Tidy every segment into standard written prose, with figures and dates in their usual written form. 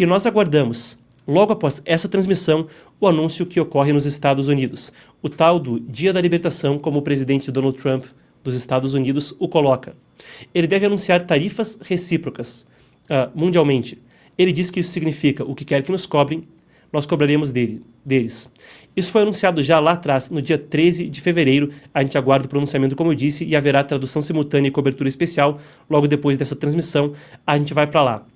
E nós aguardamos, logo após essa transmissão, o anúncio que ocorre nos Estados Unidos, o tal do Dia da Libertação, como o presidente Donald Trump dos Estados Unidos o coloca. Ele deve anunciar tarifas recíprocas mundialmente. Ele diz que isso significa o que quer que nos cobrem, nós cobraremos deles. Isso foi anunciado já lá atrás, no dia 13 de fevereiro. A gente aguarda o pronunciamento, como eu disse, e haverá tradução simultânea e cobertura especial. Logo depois dessa transmissão, a gente vai para lá.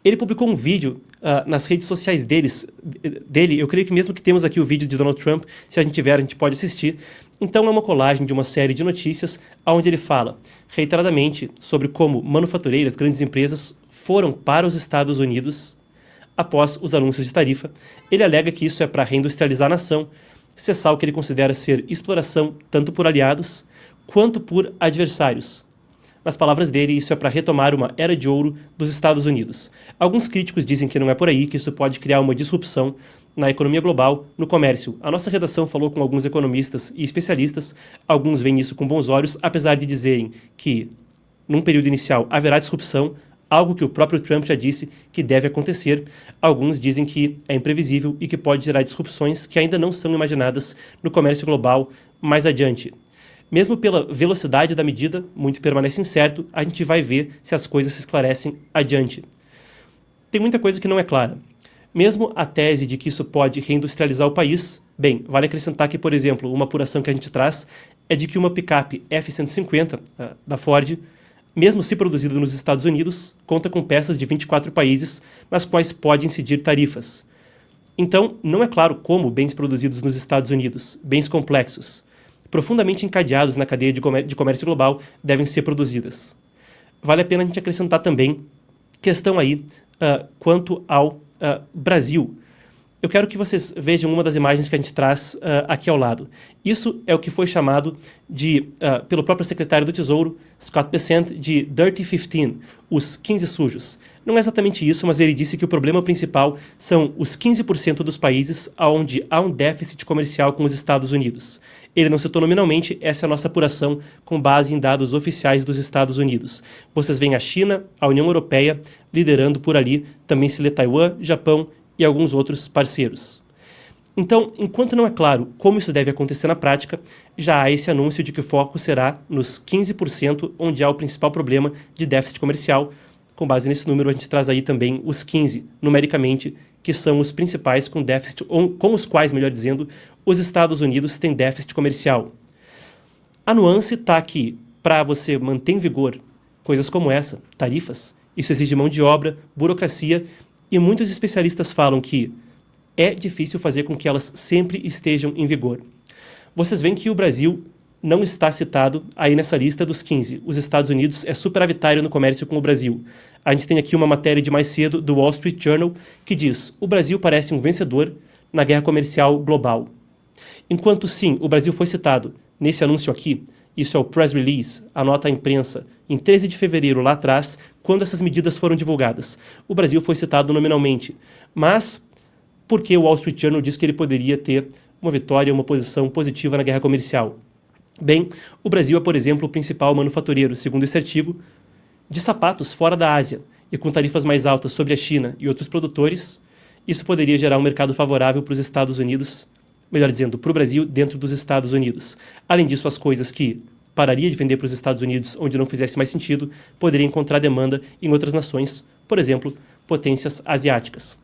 Ele publicou um vídeo nas redes sociais dele. Eu creio que mesmo que temos aqui o vídeo de Donald Trump, se a gente tiver, a gente pode assistir. Então é uma colagem de uma série de notícias onde ele fala reiteradamente sobre como manufatureiras, grandes empresas, foram para os Estados Unidos após os anúncios de tarifa. Ele alega que isso é para reindustrializar a nação, cessar o que ele considera ser exploração tanto por aliados quanto por adversários. Nas palavras dele, isso é para retomar uma era de ouro dos Estados Unidos. Alguns críticos dizem que não é por aí, que isso pode criar uma disrupção na economia global, no comércio. A nossa redação falou com alguns economistas e especialistas, alguns veem isso com bons olhos, apesar de dizerem que, num período inicial, haverá disrupção, algo que o próprio Trump já disse que deve acontecer. Alguns dizem que é imprevisível e que pode gerar disrupções que ainda não são imaginadas no comércio global mais adiante. Mesmo pela velocidade da medida, muito permanece incerto, a gente vai ver se as coisas se esclarecem adiante. Tem muita coisa que não é clara. Mesmo a tese de que isso pode reindustrializar o país, bem, vale acrescentar que, por exemplo, uma apuração que a gente traz é de que uma picape F-150 da Ford, mesmo se produzida nos Estados Unidos, conta com peças de 24 países nas quais pode incidir tarifas. Então, não é claro como bens produzidos nos Estados Unidos, bens complexos, profundamente encadeados na cadeia de comércio global, devem ser produzidas. Vale a pena a gente acrescentar também questão aí quanto ao Brasil. Eu quero que vocês vejam uma das imagens que a gente traz aqui ao lado. Isso é o que foi chamado pelo próprio secretário do Tesouro, Scott Bessent, de Dirty 15, os 15 sujos. Não é exatamente isso, mas ele disse que o problema principal são os 15% dos países onde há um déficit comercial com os Estados Unidos. Ele não citou nominalmente, essa é a nossa apuração com base em dados oficiais dos Estados Unidos. Vocês veem a China, a União Europeia, liderando por ali, também se lê Taiwan, Japão e alguns outros parceiros. Então, enquanto não é claro como isso deve acontecer na prática, já há esse anúncio de que o foco será nos 15% onde há o principal problema de déficit comercial. Com base nesse número, a gente traz aí também os 15, numericamente, que são os principais com déficit, ou com os quais, melhor dizendo, os Estados Unidos têm déficit comercial. A nuance está que, para você manter em vigor coisas como essa, tarifas, isso exige mão de obra, burocracia, e muitos especialistas falam que é difícil fazer com que elas sempre estejam em vigor. Vocês veem que o Brasil não está citado aí nessa lista dos 15. Os Estados Unidos é superavitário no comércio com o Brasil. A gente tem aqui uma matéria de mais cedo do Wall Street Journal que diz: o Brasil parece um vencedor na guerra comercial global. Enquanto sim, o Brasil foi citado nesse anúncio aqui, isso é o press release, a nota à imprensa, em 13 de fevereiro, lá atrás, quando essas medidas foram divulgadas. O Brasil foi citado nominalmente, mas porque o Wall Street Journal diz que ele poderia ter uma vitória, uma posição positiva na guerra comercial. Bem, o Brasil é, por exemplo, o principal manufatureiro, segundo esse artigo, de sapatos fora da Ásia, e com tarifas mais altas sobre a China e outros produtores, isso poderia gerar um mercado favorável para os Estados Unidos, melhor dizendo, para o Brasil dentro dos Estados Unidos. Além disso, as coisas que pararia de vender para os Estados Unidos onde não fizesse mais sentido, poderia encontrar demanda em outras nações, por exemplo, potências asiáticas.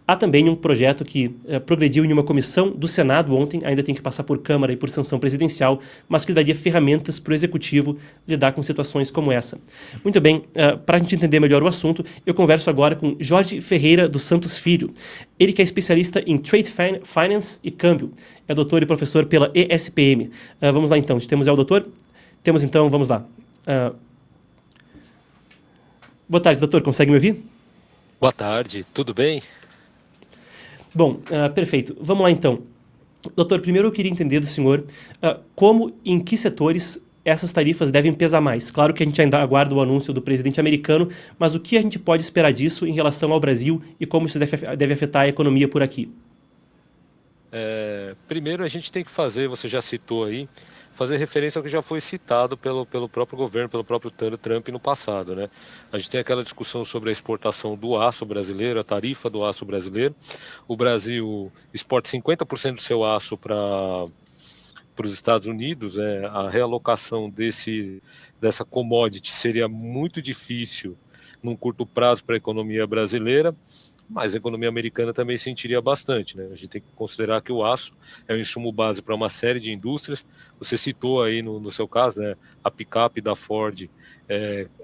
Há também um projeto que progrediu em uma comissão do Senado ontem, ainda tem que passar por Câmara e por sanção presidencial, mas que daria ferramentas para o Executivo lidar com situações como essa. Muito bem, para a gente entender melhor o assunto, eu converso agora com Jorge Ferreira dos Santos Filho. Ele que é especialista em Trade Finance e Câmbio, é doutor e professor pela ESPM. Vamos lá então, temos o doutor? Temos então, vamos lá. Boa tarde, doutor, consegue me ouvir? Boa tarde, tudo bem? Bom, perfeito. Vamos lá então. Doutor, primeiro eu queria entender do senhor como, em que setores essas tarifas devem pesar mais. Claro que a gente ainda aguarda o anúncio do presidente americano, mas o que a gente pode esperar disso em relação ao Brasil e como isso deve afetar a economia por aqui? Primeiro a gente tem que fazer, você já citou aí, fazer referência ao que já foi citado pelo próprio governo, pelo próprio Trump no passado, né? A gente tem aquela discussão sobre a exportação do aço brasileiro, a tarifa do aço brasileiro. O Brasil exporta 50% do seu aço para os Estados Unidos. A realocação dessa commodity seria muito difícil num curto prazo para a economia brasileira, mas a economia americana também sentiria bastante, né? A gente tem que considerar que o aço é um insumo base para uma série de indústrias. Você citou aí no seu caso, né, a picape da Ford,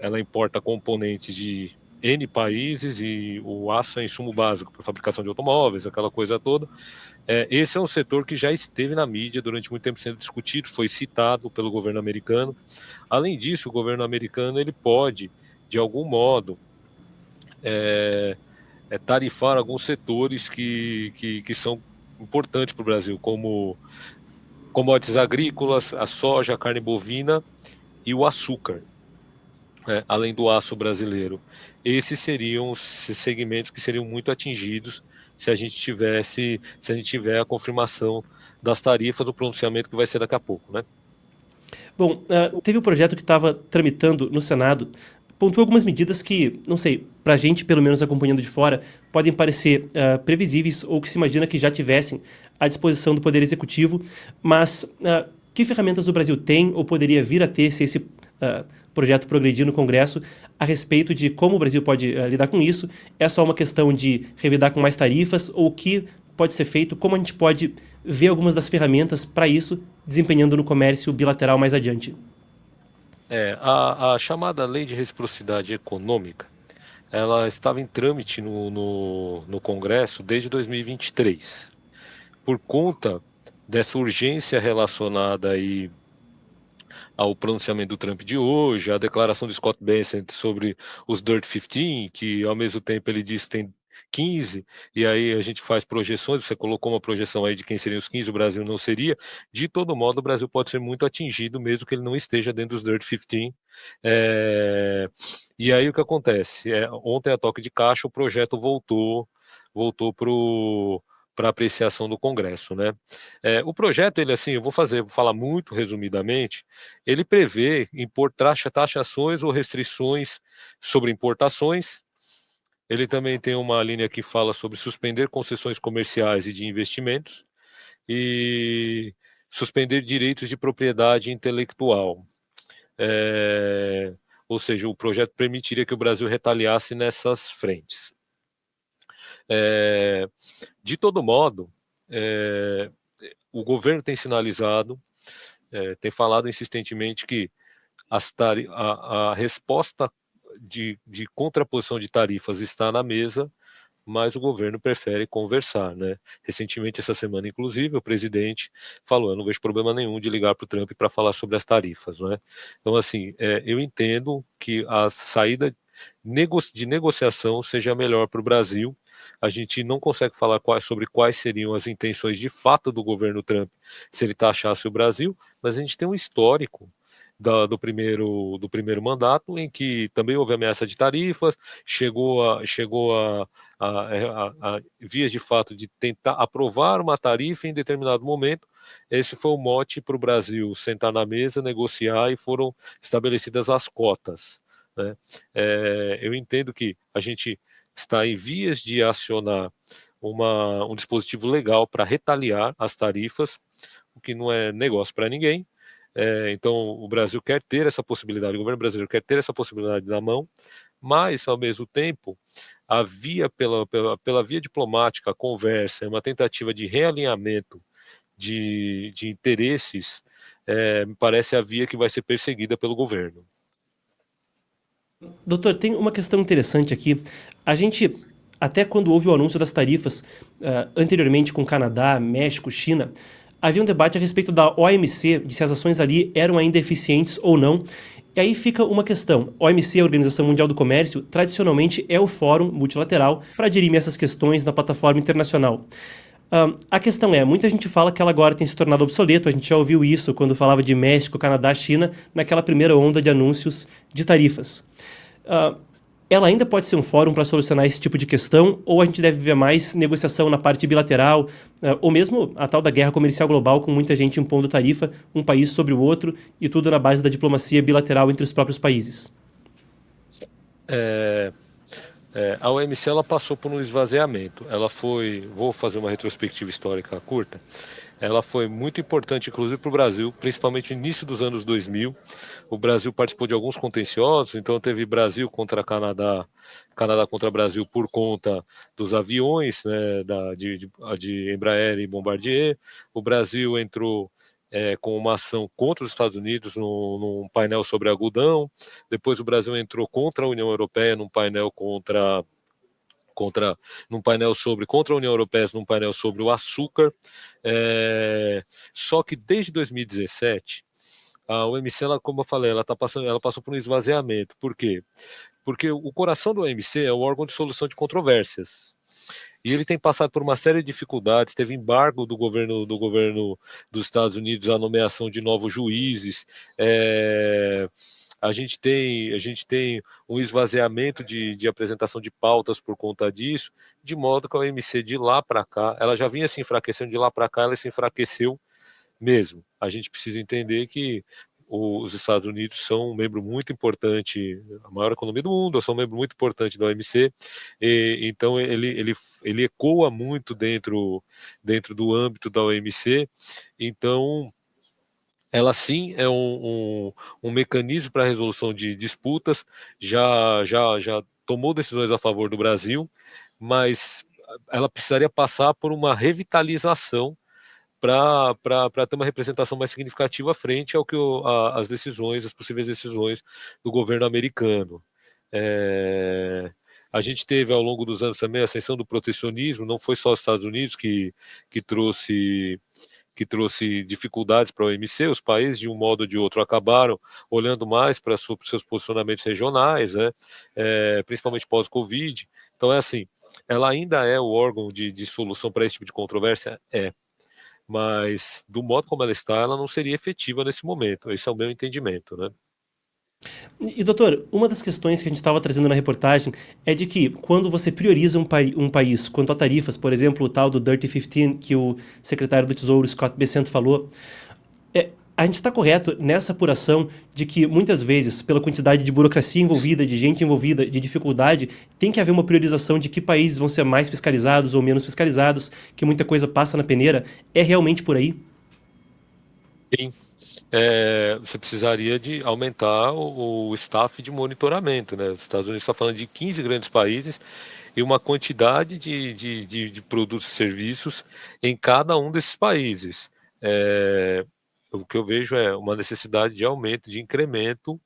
ela importa componentes de N países e o aço é insumo básico para a fabricação de automóveis, aquela coisa toda. Esse é um setor que já esteve na mídia durante muito tempo sendo discutido, foi citado pelo governo americano. Além disso, o governo americano ele pode, de algum modo, tarifar alguns setores que são importantes para o Brasil, como commodities agrícolas, a soja, a carne bovina e o açúcar, né, além do aço brasileiro. Esses seriam os segmentos que seriam muito atingidos se a gente tiver a confirmação das tarifas, do pronunciamento que vai ser daqui a pouco, né? Bom, teve um projeto que estava tramitando no Senado, pontuou algumas medidas que, não sei, para a gente, pelo menos acompanhando de fora, podem parecer previsíveis ou que se imagina que já tivessem à disposição do Poder Executivo, mas que ferramentas o Brasil tem ou poderia vir a ter se esse projeto progredir no Congresso a respeito de como o Brasil pode lidar com isso? É só uma questão de revidar com mais tarifas ou o que pode ser feito? Como a gente pode ver algumas das ferramentas para isso desempenhando no comércio bilateral mais adiante? A chamada Lei de Reciprocidade Econômica, ela estava em trâmite no Congresso desde 2023. Por conta dessa urgência relacionada aí ao pronunciamento do Trump de hoje, a declaração do Scott Bessent sobre os Dirt 15, que ao mesmo tempo ele diz que tem 15, e aí a gente faz projeções, você colocou uma projeção aí de quem seriam os 15, o Brasil não seria. De todo modo, o Brasil pode ser muito atingido, mesmo que ele não esteja dentro dos Dirt 15. E aí o que acontece? Ontem, a toque de caixa, o projeto voltou para apreciação do Congresso, né? O projeto, ele assim, vou falar muito resumidamente, ele prevê impor taxações ou restrições sobre importações. Ele também tem uma linha que fala sobre suspender concessões comerciais e de investimentos e suspender direitos de propriedade intelectual. Ou seja, o projeto permitiria que o Brasil retaliasse nessas frentes. De todo modo, o governo tem sinalizado, tem falado insistentemente que a resposta de contraposição de tarifas está na mesa, mas o governo prefere conversar, né? Recentemente, essa semana, inclusive, o presidente falou: eu não vejo problema nenhum de ligar para o Trump para falar sobre as tarifas, não é? Então, assim, eu entendo que a saída de negociação seja melhor para o Brasil. A gente não consegue falar sobre quais seriam as intenções de fato do governo Trump se ele taxasse o Brasil, mas a gente tem um histórico do primeiro mandato, em que também houve ameaça de tarifas, chegou a vias de fato de tentar aprovar uma tarifa em determinado momento. Esse foi o mote para o Brasil sentar na mesa, negociar, e foram estabelecidas as cotas, né? Eu entendo que a gente está em vias de acionar um dispositivo legal para retaliar as tarifas, o que não é negócio para ninguém. Então o Brasil quer ter essa possibilidade, o governo brasileiro quer ter essa possibilidade na mão, mas ao mesmo tempo a via pela via diplomática, a conversa, uma tentativa de realinhamento de interesses, me parece a via que vai ser perseguida pelo governo. Doutor, tem uma questão interessante aqui. A gente, até quando houve o anúncio das tarifas, anteriormente com Canadá, México, China, havia um debate a respeito da OMC, de se as ações ali eram ainda eficientes ou não. E aí fica uma questão. A OMC, a Organização Mundial do Comércio, tradicionalmente é o fórum multilateral para dirimir essas questões na plataforma internacional. A questão muita gente fala que ela agora tem se tornado obsoleto. A gente já ouviu isso quando falava de México, Canadá, China, naquela primeira onda de anúncios de tarifas. ela ainda pode ser um fórum para solucionar esse tipo de questão, ou a gente deve ver mais negociação na parte bilateral, ou mesmo a tal da guerra comercial global, com muita gente impondo tarifa, um país sobre o outro, e tudo na base da diplomacia bilateral entre os próprios países? A OMC ela passou por um esvaziamento. Ela foi, vou fazer uma retrospectiva histórica curta, ela foi muito importante, inclusive para o Brasil, principalmente no início dos anos 2000. O Brasil participou de alguns contenciosos, então teve Brasil contra Canadá, Canadá contra Brasil por conta dos aviões, né, de Embraer e Bombardier. O Brasil entrou com uma ação contra os Estados Unidos num painel sobre algodão. Depois o Brasil entrou contra a União Europeia num painel contra a União Europeia, num painel sobre o açúcar. Só que desde 2017 a OMC, ela, como eu falei, ela passou por um esvaziamento. Por quê? Porque o coração do OMC é o órgão de solução de controvérsias. E ele tem passado por uma série de dificuldades, teve embargo do governo dos Estados Unidos à nomeação de novos juízes. A gente tem um esvaziamento de apresentação de pautas por conta disso, de modo que a OMC de lá para cá, ela já vinha se enfraquecendo, de lá para cá ela se enfraqueceu mesmo. A gente precisa entender que os Estados Unidos são um membro muito importante, a maior economia do mundo, são um membro muito importante da OMC, então ele ecoa muito dentro do âmbito da OMC, então ela sim é um mecanismo para a resolução de disputas, já tomou decisões a favor do Brasil, mas ela precisaria passar por uma revitalização para ter uma representação mais significativa frente ao que as possíveis decisões do governo americano. A gente teve ao longo dos anos também a ascensão do protecionismo, não foi só os Estados Unidos que trouxe dificuldades para a OMC, os países, de um modo ou de outro, acabaram olhando mais para os seus posicionamentos regionais, né? Principalmente pós-Covid. Então, assim, ela ainda é o órgão de solução para esse tipo de controvérsia? Mas, do modo como ela está, ela não seria efetiva nesse momento. Esse é o meu entendimento, né? E, doutor, uma das questões que a gente estava trazendo na reportagem é de que, quando você prioriza um país quanto a tarifas, por exemplo, o tal do Dirty 15, que o secretário do Tesouro, Scott Bessent, falou, a gente está correto nessa apuração de que, muitas vezes, pela quantidade de burocracia envolvida, de gente envolvida, de dificuldade, tem que haver uma priorização de que países vão ser mais fiscalizados ou menos fiscalizados, que muita coisa passa na peneira? É realmente por aí? Sim. Você precisaria de aumentar o staff de monitoramento, né? Os Estados Unidos está falando de 15 grandes países e uma quantidade de produtos e serviços em cada um desses países. O que eu vejo é uma necessidade de aumento, de incremento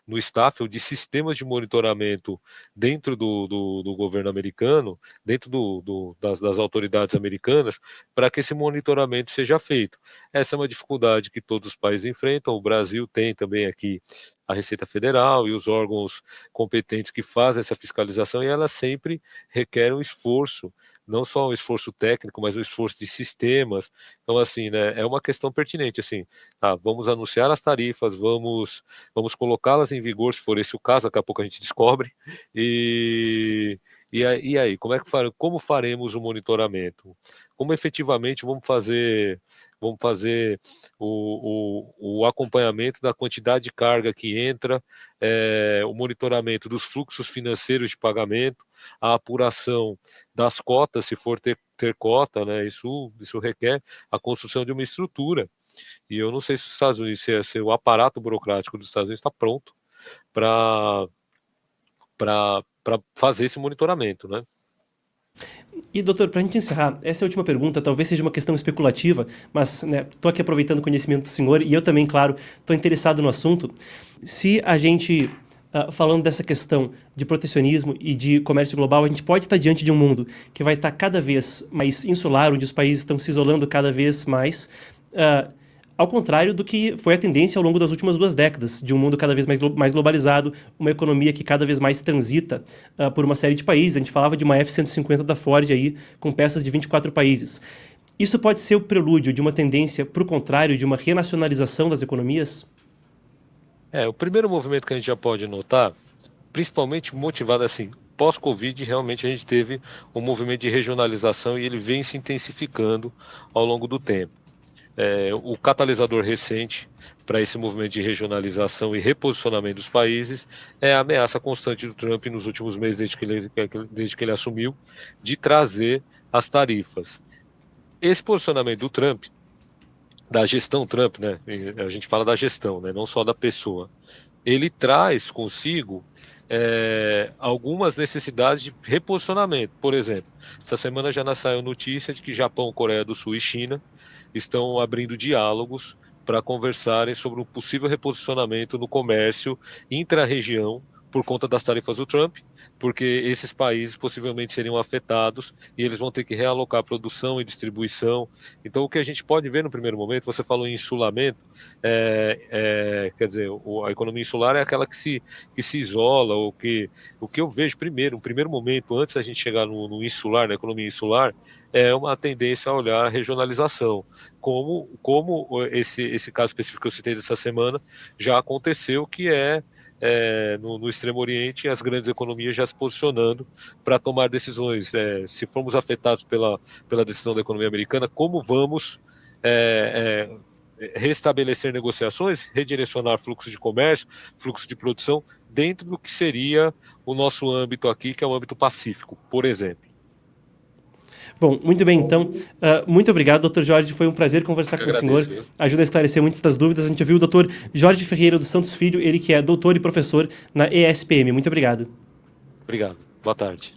no staff ou de sistemas de monitoramento dentro do governo americano, dentro das autoridades americanas, para que esse monitoramento seja feito. Essa é uma dificuldade que todos os países enfrentam. O Brasil tem também aqui a Receita Federal e os órgãos competentes que fazem essa fiscalização, e ela sempre requer um esforço, não só um esforço técnico, mas um esforço de sistemas. Então, assim, né, é uma questão pertinente, assim, vamos anunciar as tarifas, vamos colocá-las em vigor, se for esse o caso, daqui a pouco a gente descobre, e aí, como faremos o monitoramento? Como efetivamente vamos fazer o acompanhamento da quantidade de carga que entra, o monitoramento dos fluxos financeiros de pagamento, a apuração das cotas, se for ter cota, né? Isso requer a construção de uma estrutura. E eu não sei se os Estados Unidos, se o aparato burocrático dos Estados Unidos está pronto para fazer esse monitoramento, né? E, doutor, para a gente encerrar, essa é a última pergunta, talvez seja uma questão especulativa, mas estou aqui aproveitando o conhecimento do senhor, e eu também, claro, estou interessado no assunto. Se a gente, falando dessa questão de protecionismo e de comércio global, a gente pode estar diante de um mundo que vai estar cada vez mais insular, onde os países estão se isolando cada vez mais, ao contrário do que foi a tendência ao longo das últimas 2 décadas, de um mundo cada vez mais globalizado, uma economia que cada vez mais transita por uma série de países. A gente falava de uma F-150 da Ford aí, com peças de 24 países. Isso pode ser o prelúdio de uma tendência, para o contrário, de uma renacionalização das economias? O primeiro movimento que a gente já pode notar, principalmente motivado assim. Pós-Covid, realmente a gente teve um movimento de regionalização e ele vem se intensificando ao longo do tempo. O catalisador recente para esse movimento de regionalização e reposicionamento dos países é a ameaça constante do Trump nos últimos meses, desde que ele assumiu, de trazer as tarifas. Esse posicionamento do Trump, da gestão Trump, né? A gente fala da gestão, né? Não só da pessoa. Ele traz consigo algumas necessidades de reposicionamento. Por exemplo, essa semana já saiu notícia de que Japão, Coreia do Sul e China estão abrindo diálogos para conversarem sobre um possível reposicionamento no comércio intra-região por conta das tarifas do Trump, porque esses países possivelmente seriam afetados e eles vão ter que realocar produção e distribuição. Então, o que a gente pode ver no primeiro momento, você falou em insulamento, quer dizer, a economia insular é aquela que se isola, o que eu vejo um primeiro momento, antes da gente chegar no insular, na economia insular, é uma tendência a olhar a regionalização, como esse caso específico que eu citei dessa semana já aconteceu, que no Extremo Oriente, as grandes economias já se posicionando para tomar decisões. Se formos afetados pela decisão da economia americana, como vamos restabelecer negociações, redirecionar fluxo de comércio, fluxo de produção, dentro do que seria o nosso âmbito aqui, que é o âmbito pacífico, por exemplo. Bom, muito bem, então, muito obrigado, Dr. Jorge, foi um prazer conversar com o senhor, ajuda a esclarecer muitas das dúvidas. A gente ouviu o Dr. Jorge Ferreira dos Santos Filho, ele que é doutor e professor na ESPM. Muito obrigado. Obrigado, boa tarde.